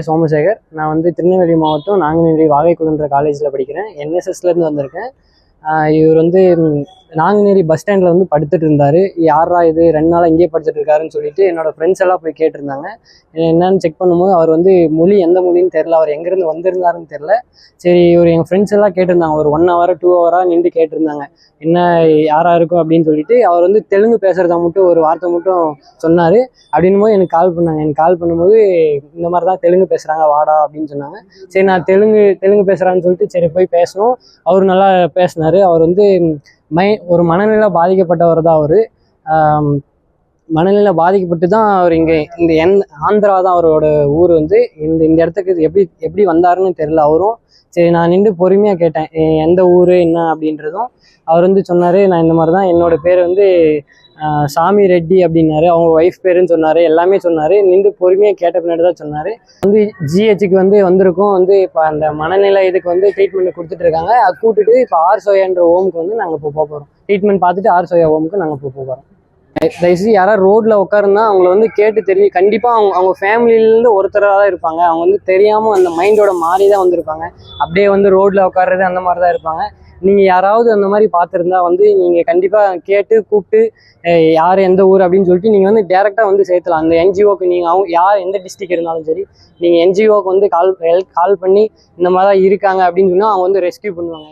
சோமசேகர். நான் வந்து திருநெல்வேலி மாவட்டம் நாங்குநேரி வாகைக்குளன்ற காலேஜில் படிக்கிறேன். என்எஸ்எஸ்லேருந்து வந்திருக்கேன். இவர் வந்து நாங்குநேரி பஸ் ஸ்டாண்டில் வந்து படுத்துட்டு இருந்தார். யாரா இது 2 நாளாக இங்கேயே படுத்துட்டு இருக்காருன்னு சொல்லிட்டு என்னோடய ஃப்ரெண்ட்ஸ் எல்லாம் போய் கேட்டிருந்தாங்க. என்னன்னு செக் பண்ணும்போது அவர் வந்து எந்த மொழின்னு தெரில, அவர் எங்கேருந்து வந்திருந்தாருன்னு தெரில. சரி, இவர் எங்கள் ஃப்ரெண்ட்ஸ் எல்லாம் கேட்டிருந்தாங்க, ஒரு 1 hour 2 hour நின்று கேட்டிருந்தாங்க என்ன யாரா இருக்கும் அப்படின்னு சொல்லிட்டு. அவர் வந்து தெலுங்கு பேசுகிறதா மட்டும் ஒரு வார்த்தை மட்டும் சொன்னார். அப்படின்னும் போது எனக்கு கால் பண்ணாங்க. எனக்கு கால் பண்ணும்போது இந்த மாதிரி தான் தெலுங்கு பேசுகிறாங்க வாடா அப்படின்னு சொன்னாங்க. சரி, நான் தெலுங்கு பேசுகிறான்னு சொல்லிட்டு சரி போய் பேசணும். அவர் நல்லா பேசினார். அவர் வந்து ஒரு மனநிலை பாதிக்கப்பட்டவர் தான். அவர் மனநிலை பாதிக்கப்பட்டு தான் அவர் இங்கே ஆந்திரா தான் அவரோட ஊர். வந்து இந்த இடத்துக்கு எப்படி வந்தாருன்னு தெரில அவரும். சரி, நான் நின்று பொறுமையாக கேட்டேன் எந்த ஊர் என்ன அப்படின்றதும். அவர் வந்து சொன்னார், நான் இந்த மாதிரி தான், என்னோட பேர் வந்து சாமி ரெட்டி அப்படின்னாரு. அவங்க ஒய்ஃப் பேருன்னு சொன்னார். எல்லாமே சொன்னார். நின்று பொறுமையாக கேட்ட பின்னாடி தான் சொன்னார். வந்து ஜிஹெச்சுக்கு வந்திருக்கோம். இப்போ அந்த மனநிலை இதுக்கு வந்து ட்ரீட்மெண்ட் கொடுத்துட்டு இருக்காங்க. அது கூப்பிட்டுட்டு இப்போ ஆர்சோயான்ற ஹோமுக்கு வந்து நாங்கள் இப்போ போகிறோம். ட்ரீட்மெண்ட் பார்த்துட்டு ஆர்சோயா ஹோமுக்கு நாங்கள் இப்போ போகிறோம். தயவுசெய்து யாராவது ரோட்டில் உட்காருந்தா அவங்கள வந்து கேட்டு தெரியும். கண்டிப்பாக அவங்க ஃபேமிலியிலேருந்து ஒருத்தராக தான் இருப்பாங்க. அவங்க வந்து தெரியாமல் அந்த மைண்டோட மாறி தான் வந்திருப்பாங்க. அப்படியே வந்து ரோட்டில் உட்கார்றது அந்த மாதிரி தான் இருப்பாங்க. நீங்கள் யாராவது அந்த மாதிரி பார்த்துருந்தா வந்து நீங்கள் கண்டிப்பாக கேட்டு கூப்பிட்டு யார் எந்த ஊர் அப்படின்னு சொல்லிட்டு நீங்கள் வந்து டேரெக்டாக வந்து சேர்த்துலாம். அந்த என்ஜிஓக்கு நீங்கள் யார் எந்த டிஸ்ட்ரிக்ட் இருந்தாலும் சரி, நீங்கள் என்ஜிஓக்கு வந்து கால் பண்ணி இந்த மாதிரி தான் இருக்காங்க அப்படின்னு சொன்னால் அவங்க வந்து ரெஸ்கியூ பண்ணுவாங்க.